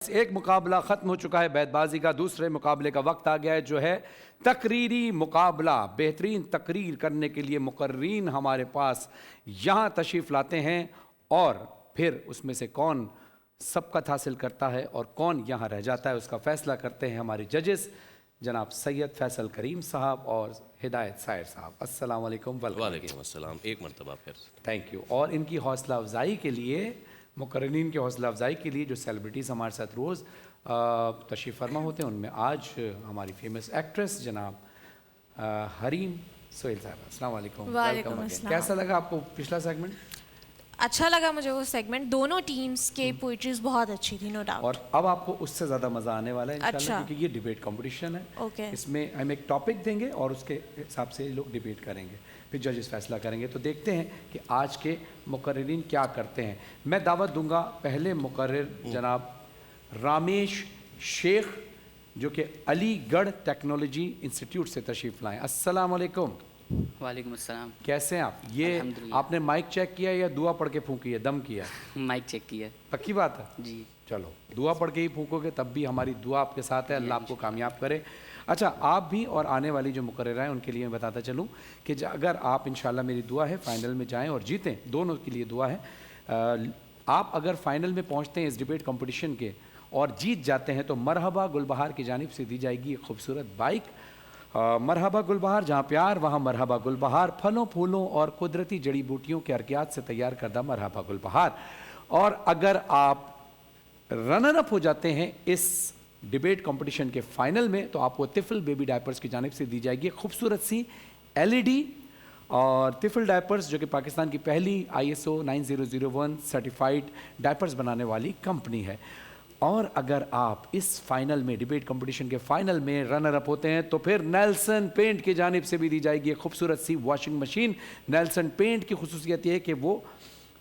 ایک مقابلہ ختم ہو چکا ہے بیت بازی کا، دوسرے مقابلے کا وقت آ گیا ہے جو ہے تقریری مقابلہ۔ بہترین تقریر کرنے کے لیے مقررین ہمارے پاس یہاں تشریف لاتے ہیں اور پھر اس میں سے کون سبقت حاصل کرتا ہے اور کون یہاں رہ جاتا ہے اس کا فیصلہ کرتے ہیں ہمارے ججز جناب سید فیصل کریم صاحب اور ہدایت سائر صاحب۔ السلام علیکم۔ وعلیکم السلام، ایک مرتبہ پھر تھینک یو۔ اور ان کی حوصلہ افزائی کے لیے، مقررین کی حوصلہ افزائی کے لیے جو سیلیبریٹیز ہمارے ساتھ روز تشریف فرما ہوتے ہیں ان میں آج ہماری فیمس ایکٹریس جناب حریم سہیل صاحبہ۔ السلام علیکم۔ وعلیکم السلام۔ کیسا لگا آپ کو پچھلا سیگمنٹ؟ اچھا لگا مجھے وہ سیگمنٹ، دونوں ٹیمز کے پوئٹریز بہت اچھی تھی، نو ڈاؤٹ۔ اور اب آپ کو اس سے زیادہ مزہ آنے والا ہے انشاءاللہ، اچھا، کیونکہ یہ ڈیبیٹ کمپٹیشن ہے۔ اوکے، اس میں ہم ایک ٹاپک دیں گے اور اس کے حساب سے لوگ ڈیبیٹ کریں گے، پھر ججز فیصلہ کریں گے۔ تو دیکھتے ہیں کہ آج کے مقررین کیا کرتے ہیں۔ میں دعوت دوں گا پہلے مقرر جناب رامیش شیخ جو کہ علی گڑھ ٹیکنالوجی انسٹیٹیوٹ سے تشریف لائیں۔ السلام علیکم۔ وعلیکم السلام۔ کیسے ہیں آپ؟ یہ الحمدللہ۔ آپ نے مائک چیک کیا یا دعا پڑھ کے پھونکی ہے، دم کیا ہے؟ مائک چیک کیا ہے۔ پکی بات ہے؟ جی چلو دعا پڑھ کے ہی پھونکو گے تب بھی ہماری دعا آپ کے ساتھ ہے، اللہ آپ کو کامیاب کرے۔ اچھا، آپ بھی اور آنے والی جو مقررہ ہیں ان کے لیے میں بتاتا چلوں کہ اگر آپ انشاءاللہ میری دعا ہے فائنل میں جائیں اور جیتیں، دونوں کے لیے دعا ہے، آپ اگر فائنل میں پہنچتے ہیں اس ڈیبیٹ کمپٹیشن کے اور جیت جاتے ہیں تو مرحبا گلبہار کی جانب سے دی جائے گی ایک خوبصورت بائک۔ مرحبا گلبہار، جہاں پیار وہاں مرحبا گلبہار، پھلوں پھولوں اور قدرتی جڑی بوٹیوں کے حرکیات سے تیار کردہ مرحبا گلبہار۔ اور اگر آپ رنر اپ ہو جاتے ہیں اس ڈیبیٹ کمپٹیشن کے فائنل میں تو آپ کو طفل بیبی ڈائپرز کی جانب سے دی جائے گی خوبصورت سی LED اور طفل ڈائپرز جو کہ پاکستان کی پہلی ISO 9001 سرٹیفائیڈ ڈائپرز بنانے والی کمپنی ہے۔ اور اگر آپ اس فائنل میں ڈیبیٹ کمپٹیشن کے فائنل میں رنر اپ ہوتے ہیں تو پھر نیلسن پینٹ کی جانب سے بھی دی جائے گی ایک خوبصورت C washing machine. Nelson pant کی خصوصیت یہ ہے کہ وہ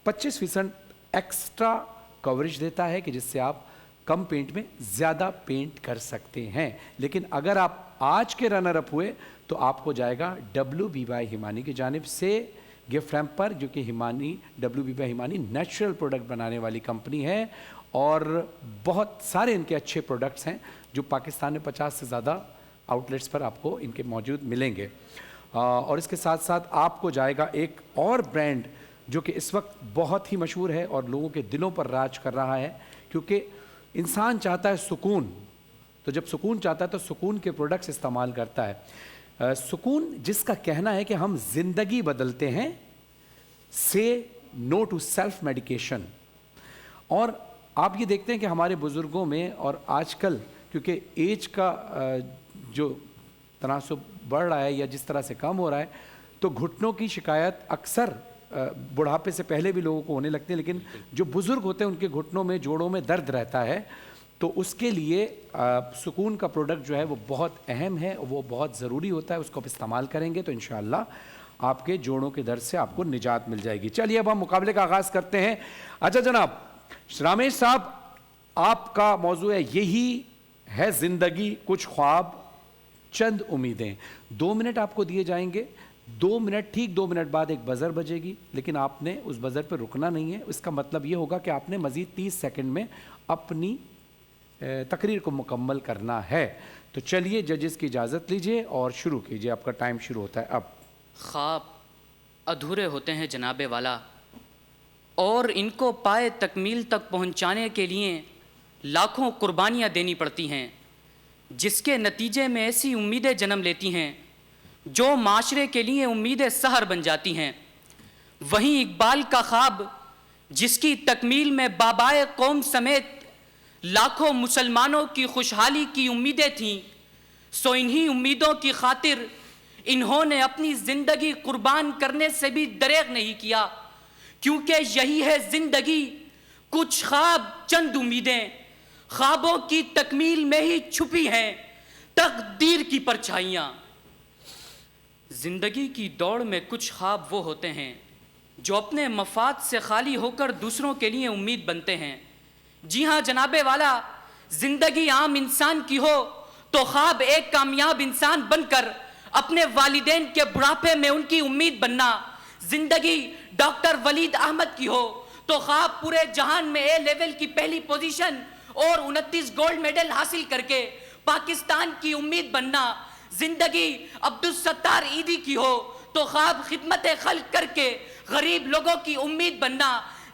25% ایکسٹرا کوریج دیتا ہے کہ جس سے آپ کم پینٹ میں زیادہ پینٹ کر سکتے ہیں۔ لیکن اگر آپ آج کے رنر اپ ہوئے تو آپ کو جائے گا WBY ہمانی کی جانب سے گفٹ ہیمپر، جو کہ WBY ہمانی نیچرل پروڈکٹ بنانے والی کمپنی ہے اور بہت سارے ان کے اچھے پروڈکٹس ہیں جو پاکستان میں 50 سے زیادہ آؤٹ لیٹس پر آپ کو ان کے موجود ملیں گے۔ اور اس کے ساتھ ساتھ آپ کو جائے گا ایک اور برانڈ جو کہ اس وقت بہت ہی مشہور ہے اور لوگوں کے دلوں پر راج کر رہا ہے، کیونکہ انسان چاہتا ہے سکون، تو جب سکون چاہتا ہے تو سکون کے پروڈکٹس استعمال کرتا ہے۔ سکون جس کا کہنا ہے کہ ہم زندگی بدلتے ہیں، سے نو ٹو سیلف میڈیکیشن۔ اور آپ یہ دیکھتے ہیں کہ ہمارے بزرگوں میں اور آج کل کیونکہ ایج کا جو تناسب بڑھ رہا ہے یا جس طرح سے کم ہو رہا ہے تو گھٹنوں کی شکایت اکثر بڑھاپے سے پہلے بھی لوگوں کو ہونے لگتے ہیں، لیکن جو بزرگ ہوتے ہیں ان کے گھٹنوں میں جوڑوں میں درد رہتا ہے، تو اس کے لیے سکون کا پروڈکٹ جو ہے وہ بہت اہم ہے، وہ بہت ضروری ہوتا ہے۔ اس کو آپ استعمال کریں گے تو انشاءاللہ آپ کے جوڑوں کے درد سے آپ کو نجات مل جائے گی۔ چلیے اب ہم مقابلے کا آغاز کرتے ہیں۔ اچھا جناب رامیش صاحب، آپ کا موضوع ہے یہی ہے زندگی، کچھ خواب چند امیدیں۔ 2 منٹ آپ کو دیے جائیں گے۔ 2 منٹ، ٹھیک 2 منٹ بعد ایک بزر بجے گی، لیکن آپ نے اس بزر پہ رکنا نہیں ہے۔ اس کا مطلب یہ ہوگا کہ آپ نے مزید 30 سیکنڈ میں اپنی تقریر کو مکمل کرنا ہے۔ تو چلیے ججز کی اجازت لیجئے اور شروع کیجئے، آپ کا ٹائم شروع ہوتا ہے اب۔ خواب ادھورے ہوتے ہیں جناب والا، اور ان کو پائے تکمیل تک پہنچانے کے لیے لاکھوں قربانیاں دینی پڑتی ہیں، جس کے نتیجے میں ایسی امیدیں جنم لیتی ہیں جو معاشرے کے لیے امیدیں سحر بن جاتی ہیں۔ وہیں اقبال کا خواب جس کی تکمیل میں بابائے قوم سمیت لاکھوں مسلمانوں کی خوشحالی کی امیدیں تھیں، سو انہی امیدوں کی خاطر انہوں نے اپنی زندگی قربان کرنے سے بھی دریغ نہیں کیا، کیونکہ یہی ہے زندگی، کچھ خواب چند امیدیں، خوابوں کی تکمیل میں ہی چھپی ہیں تقدیر کی پرچھائیاں۔ زندگی کی دوڑ میں کچھ خواب وہ ہوتے ہیں جو اپنے مفاد سے خالی ہو کر دوسروں کے لیے امید بنتے ہیں۔ جی ہاں جناب والا، زندگی عام انسان کی ہو تو خواب ایک کامیاب انسان بن کر اپنے والدین کے بڑھاپے میں ان کی امید بننا۔ زندگی ڈاکٹر ولید احمد کی ہو تو خواب پورے جہان میں A لیول کی پہلی پوزیشن اور 29 گولڈ میڈل حاصل کر کے پاکستان کی امید بننا. زندگی عبدالستار عیدی کی ہو تو خواب خدمت خلق کر کے غریب لوگوں کی امید بننا.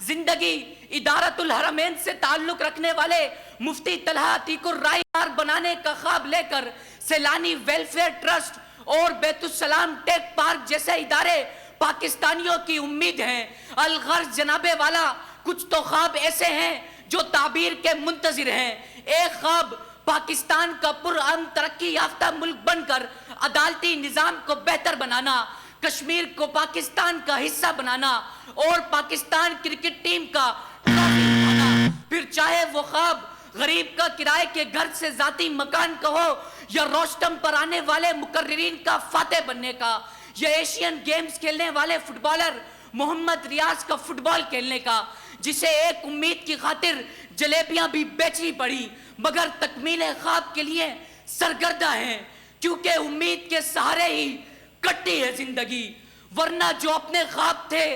زندگی ادارت الحرمین سے تعلق رکھنے والے مفتی طلحہ عتیق الرائے بنانے کا خواب لے کر سیلانی ویلفیئر ٹرسٹ اور بیت السلام ٹیک پارک جیسے ادارے پاکستانیوں کی امید ہیں. الغرض جناب والا کچھ تو خواب ایسے ہیں جو تعبیر کے منتظر ہیں. ایک خواب پاکستان کا پرامن ترقی یافتہ ملک بن کر عدالتی نظام کو بہتر بنانا, کشمیر کو پاکستان کا حصہ بنانا اور پاکستان کرکٹ ٹیم کا ٹرافی اٹھانا. پھر چاہے وہ خواب غریب کا کرائے کے گھر سے ذاتی مکان کا ہو یا روشٹم پر آنے والے مقررین کا فاتح بننے کا, یا ایشین گیمز کھیلنے والے فٹ بالر محمد ریاض کا فٹ بال کھیلنے کا, جسے ایک امید کی خاطر جلیبیاں بھی بیچنی پڑی مگر تکمیل خواب کے لیے سرگردہ ہیں, کیونکہ امید کے سہارے ہی کٹی ہے زندگی, ورنہ جو اپنے خواب تھے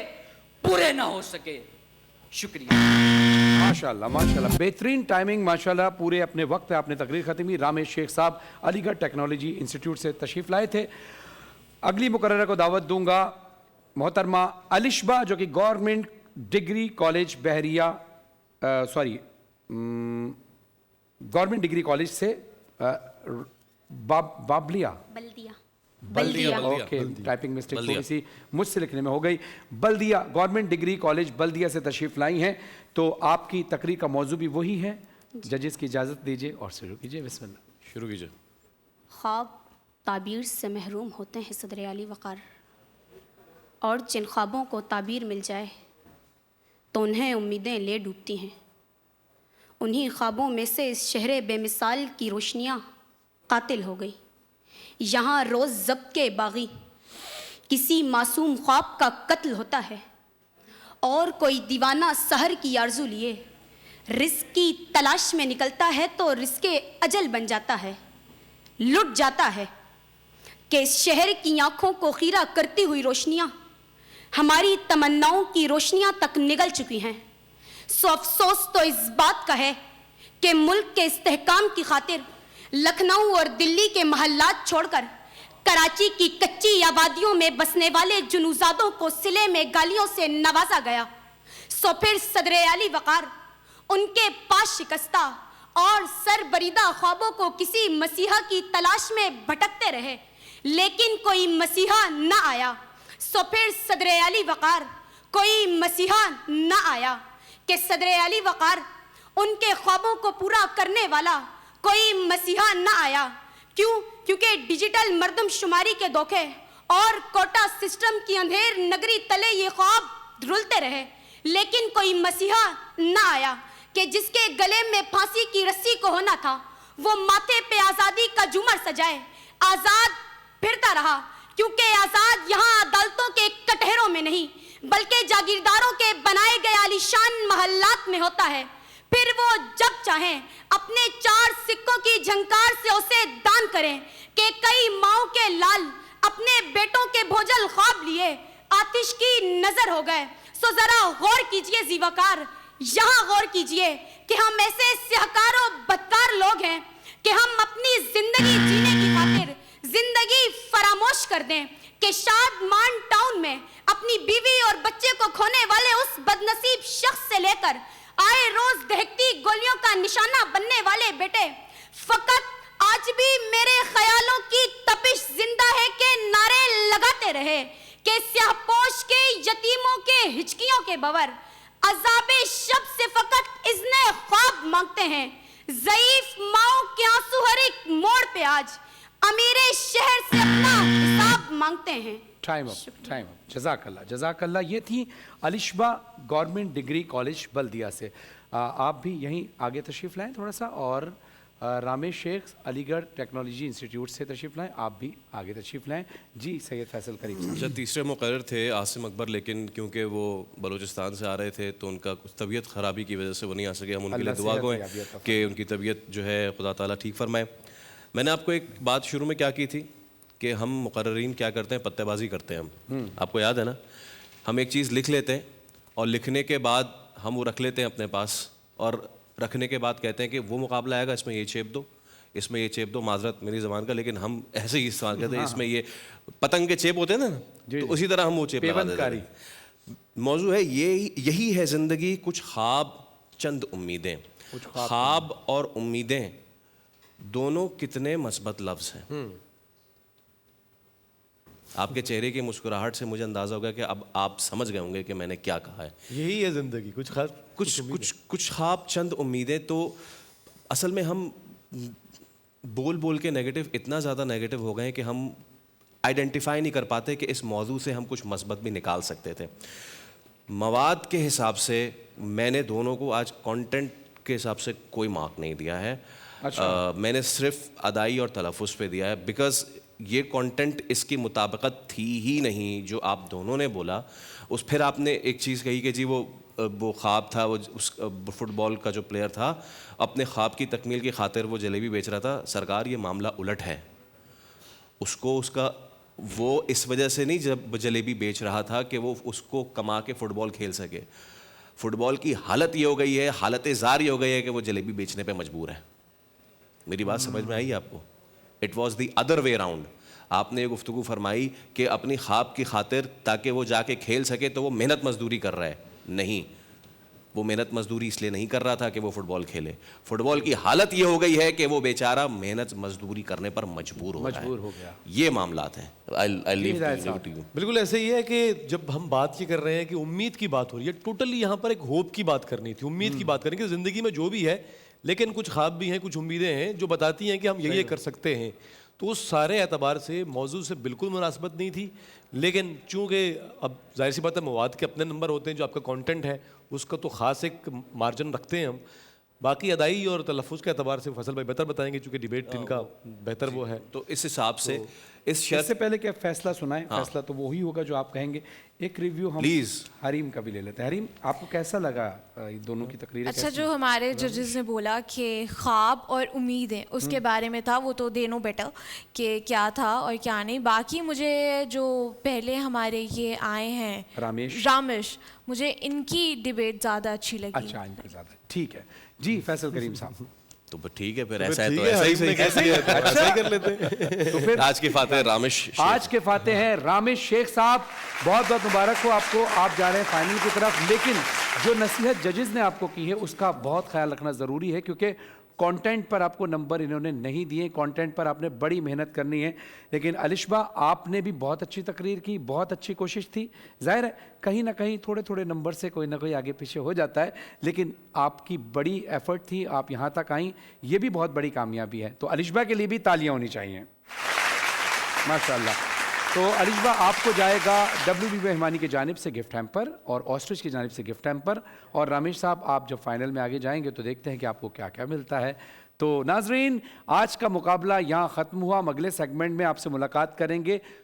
پورے نہ ہو سکے. شکریہ. ماشاءاللہ ماشاءاللہ, بہترین ٹائمنگ ماشاءاللہ, پورے اپنے وقت پہ آپ نے تقریر ختم کی. رامیش شیخ صاحب علی گڑھ ٹیکنالوجی انسٹیٹیوٹ سے تشریف لائے تھے. اگلی مقررہ کو دعوت دوں گا محترمہ الشبا, جو کہ گورنمنٹ ڈگری کالج بحریہ گورنمنٹ ڈگری کالج سے بلدیہ اوکے, ٹائپنگ مسٹیک تھوڑی سی مجھ سے لکھنے میں ہو گئی. بلدیہ گورنمنٹ ڈگری کالج بلدیہ سے تشریف لائی ہیں. تو آپ کی تقریر کا موضوع بھی وہی ہے. ججز کی اجازت دیجیے اور شروع کیجیے. بسم اللہ. شروع کیجیے. خواب تعبیر سے محروم ہوتے ہیں صدر عالی وقار, اور جن خوابوں کو تعبیر مل جائے تو انہیں امیدیں لے ڈوبتی ہیں. انہی خوابوں میں سے اس شہر بے مثال کی روشنیاں قاتل ہو گئی. یہاں روز ضبط کے باغی کسی معصوم خواب کا قتل ہوتا ہے, اور کوئی دیوانہ سحر کی آرزو لیے رزق کی تلاش میں نکلتا ہے تو رزق اجل بن جاتا ہے, لٹ جاتا ہے. کہ اس شہر کی آنکھوں کو خیرہ کرتی ہوئی روشنیاں ہماری تمناؤں کی روشنیاں تک نگل چکی ہیں. سو افسوس تو اس بات کا ہے کہ ملک کے استحکام کی خاطر لکھنؤ اور دلی کے محلات چھوڑ کر کراچی کی کچی آبادیوں میں بسنے والے جنوزادوں کو سلے میں گالیوں سے نوازا گیا. سو پھر صدر عالی وقار ان کے پاس شکستہ اور سر بریدہ خوابوں کو کسی مسیحا کی تلاش میں بھٹکتے رہے, لیکن کوئی مسیحا نہ آیا. سو پھر صدر عالی وقار کوئی مسیحا نہ آیا کہ صدر عالی وقار ان کے خوابوں کو پورا کرنے والا کوئی مسیحا نہ آیا. کیوں؟ کیونکہ ڈیجیٹل مردم شماری کے دھوکے اور کوٹا سسٹم کی اندھیر نگری تلے یہ خواب رلتے رہے, لیکن کوئی مسیحا نہ آیا کہ جس کے گلے میں پھانسی کی رسی کو ہونا تھا وہ ماتھے پہ آزادی کا جھومر سجائے. آزاد پھرتا رہا, کیونکہ آزاد یہاں عدالتوں کے کٹہروں میں نہیں بلکہ جاگیرداروں کے بنائے گئے عالیشان محلات میں ہوتا ہے. پھر وہ جب چاہیں اپنے 4 سکوں کی جھنکار سے اسے دان کریں کہ کئی ماؤں کے لال اپنے بیٹوں کے بھوجل خواب لیے آتش کی نظر ہو گئے. سو ذرا غور کیجئے زیوکار, یہاں غور کیجئے کہ ہم ایسے سیاہکار و بدکار لوگ ہیں کہ ہم اپنی زندگی جینے کی خاطر زندگی فراموش کر دیں کہ شادمان ٹاؤن میں اپنی بیوی اور بچے کو کھونے والے اس بدنصیب شخص سے لے کر آئے روز دہکتی گولیوں کا نشانہ بننے والے بیٹے فقط آج بھی میرے خیالوں کی تپش زندہ ہے کہ نعرے لگاتے رہے کہ سیاہ پوش کے یتیموں کے ہچکیوں کے بور عذاب شب سے فقط اذن خواب مانگتے ہیں. ضعیف ماؤں کے آنسو ہر ایک موڑ پہ آج امیر شہر سے اپنا حساب مانگتے ہیں. Time up. جزاک اللہ جزاک اللہ. یہ تھی الشبا گورنمنٹ ڈگری کالج بلدیہ سے. آپ بھی یہیں آگے تشریف لائیں تھوڑا سا, اور رامیش شیخ علی گڑھ ٹیکنالوجی انسٹیٹیوٹ سے تشریف لائیں, آپ بھی آگے تشریف لائیں. جی سید فیصل کریم صاحب. اچھا, تیسرے مقرر تھے عاصم اکبر, لیکن کیونکہ وہ بلوچستان سے آ رہے تھے تو ان کا کچھ طبیعت خرابی کی وجہ سے وہ نہیں آ سکے. ہم ان کے لیے دعا گو ہیں کہ ان کی طبیعت جو ہے خدا تعالیٰ ٹھیک فرمائے. میں نے آپ کو ایک بات شروع میں کیا کی تھی کہ ہم مقررین کیا کرتے ہیں, پتے بازی کرتے ہیں. ہم آپ کو یاد ہے نا, ہم ایک چیز لکھ لیتے ہیں اور لکھنے کے بعد ہم وہ رکھ لیتے ہیں اپنے پاس, اور رکھنے کے بعد کہتے ہیں کہ وہ مقابلہ آئے گا اس میں یہ چیپ دو, اس میں یہ چیپ دو, معذرت میری زبان کا, لیکن ہم ایسے ہی استعمال کرتے ہیں, اس میں یہ پتنگ کے چیپ ہوتے ہیں نا, تو اسی طرح ہم وہ چیپ لگا دیتے ہیں. موضوع ہے یہی ہے زندگی, کچھ خواب چند امیدیں. خواب اور امیدیں دونوں کتنے مثبت لفظ ہیں. آپ کے چہرے کی مسکراہٹ سے مجھے اندازہ ہوگا کہ اب آپ سمجھ گئے ہوں گے کہ میں نے کیا کہا ہے. یہی ہے زندگی, کچھ خواب چند امیدیں. تو اصل میں ہم بول کے نیگیٹو, اتنا زیادہ نیگیٹو ہو گئے ہیں کہ ہم آئیڈینٹیفائی نہیں کر پاتے کہ اس موضوع سے ہم کچھ مثبت بھی نکال سکتے تھے. مواد کے حساب سے میں نے دونوں کو آج کانٹینٹ کے حساب سے کوئی مارک نہیں دیا ہے. میں نے صرف ادائی اور تلفظ پہ دیا ہے, بیکاز یہ کانٹینٹ اس کی مطابقت تھی ہی نہیں جو آپ دونوں نے بولا. پھر آپ نے ایک چیز کہی کہ جی وہ خواب تھا, وہ اس فٹ بال کا جو پلیئر تھا اپنے خواب کی تکمیل کی خاطر وہ جلیبی بیچ رہا تھا. سرکار یہ معاملہ الٹ ہے. وہ اس وجہ سے نہیں جب جلیبی بیچ رہا تھا کہ وہ اس کو کما کے فٹ بال کھیل سکے. فٹ بال کی حالت یہ ہو گئی ہے, حالت زار یہ ہو گئی ہے کہ وہ جلیبی بیچنے پہ مجبور ہے. میری بات سمجھ میں آئی آپ کو؟ It was the other way around. آپ نے یہ گفتگو فرمائی کہ اپنی خواب کی خاطر تاکہ وہ جا کے کھیل سکے تو وہ محنت مزدوری کر رہا ہے. نہیں, وہ محنت مزدوری اس لیے نہیں کر رہا تھا کہ وہ فٹ بال کھیلے. فٹ بال کی حالت یہ ہو گئی ہے کہ وہ بیچارہ محنت مزدوری کرنے پر مجبور ہو گیا. یہ معاملات ہیں. بالکل ایسے ہی ہے کہ جب ہم بات یہ کر رہے ہیں کہ امید کی بات ہو رہی ہے, ٹوٹلی یہاں پر ایک ہوپ کی بات کرنی تھی, امید کی بات کرنی کہ زندگی میں جو بھی ہے, لیکن کچھ خواب بھی ہیں, کچھ امیدیں ہیں جو بتاتی ہیں کہ ہم یہ کر سکتے ہیں. تو اس سارے اعتبار سے موضوع سے بالکل مناسبت نہیں تھی. لیکن چونکہ اب ظاہر سی بات ہے مواد کے اپنے نمبر ہوتے ہیں, جو آپ کا کانٹینٹ ہے اس کا تو خاص ایک مارجن رکھتے ہیں ہم. باقی ادائی اور تلفظ کے اعتبار سے فیصل بھائی بہتر بتائیں گے چونکہ ڈیبیٹ ان کا بہتر وہ ہے. تو اس حساب سے اس سے پہلے کہ فیصلہ سنائیں, فیصلہ تو وہی ہوگا جو آپ کہیں گے. ایک ریویو ہم پلیز حریم کا بھی لے لیتے ہیں. حریم, آپ کو کیسا لگا دونوں کی تقریریں؟ اچھا, جو ہمارے ججز نے بولا کہ خواب اور امیدیں اس کے بارے میں تھا, وہ تو دے نو بیٹر کہ کیا تھا اور کیا نہیں. باقی مجھے جو پہلے ہمارے یہ آئے ہیں رامش, مجھے ان کی ڈیبیٹ زیادہ اچھی لگی. اچھا, ان کی زیادہ ٹھیک ہے. جی فیصل کریم صاحب. تو ٹھیک ہے, پھر ایسا ہے تو ایسا ہی کر لیتے ہیں. تو پھر آج کے فاتح رامش, آج کے فاتح ہیں رامش شیخ صاحب. بہت بہت مبارک ہو آپ کو, آپ جا رہے ہیں فائنل کی طرف. لیکن جو نصیحت ججز نے آپ کو کی ہے اس کا بہت خیال رکھنا ضروری ہے, کیونکہ کانٹینٹ پر آپ کو نمبر انہوں نے نہیں دیے, کانٹینٹ پر آپ نے بڑی محنت کرنی ہے. لیکن الشبہ آپ نے بھی بہت اچھی تقریر کی, بہت اچھی کوشش تھی. ظاہر ہے کہیں نہ کہیں تھوڑے نمبر سے کوئی نہ کوئی آگے پیچھے ہو جاتا ہے, لیکن آپ کی بڑی ایفرٹ تھی, آپ یہاں تک آئیں, یہ بھی بہت بڑی کامیابی ہے. تو الشبہ کے لیے بھی تالیاں ہونی چاہیے, ماشاءاللہ. تو الشبہ آپ کو جائے گا WB مہمانی کی جانب سے گفٹ ہیمپر اور آسٹرچ کی جانب سے گفٹ ہیمپر. اور رمیش صاحب, آپ جب فائنل میں آگے جائیں گے تو دیکھتے ہیں کہ آپ کو کیا کیا ملتا ہے. تو ناظرین, آج کا مقابلہ یہاں ختم ہوا. ہم اگلے سیگمنٹ میں آپ سے ملاقات کریں گے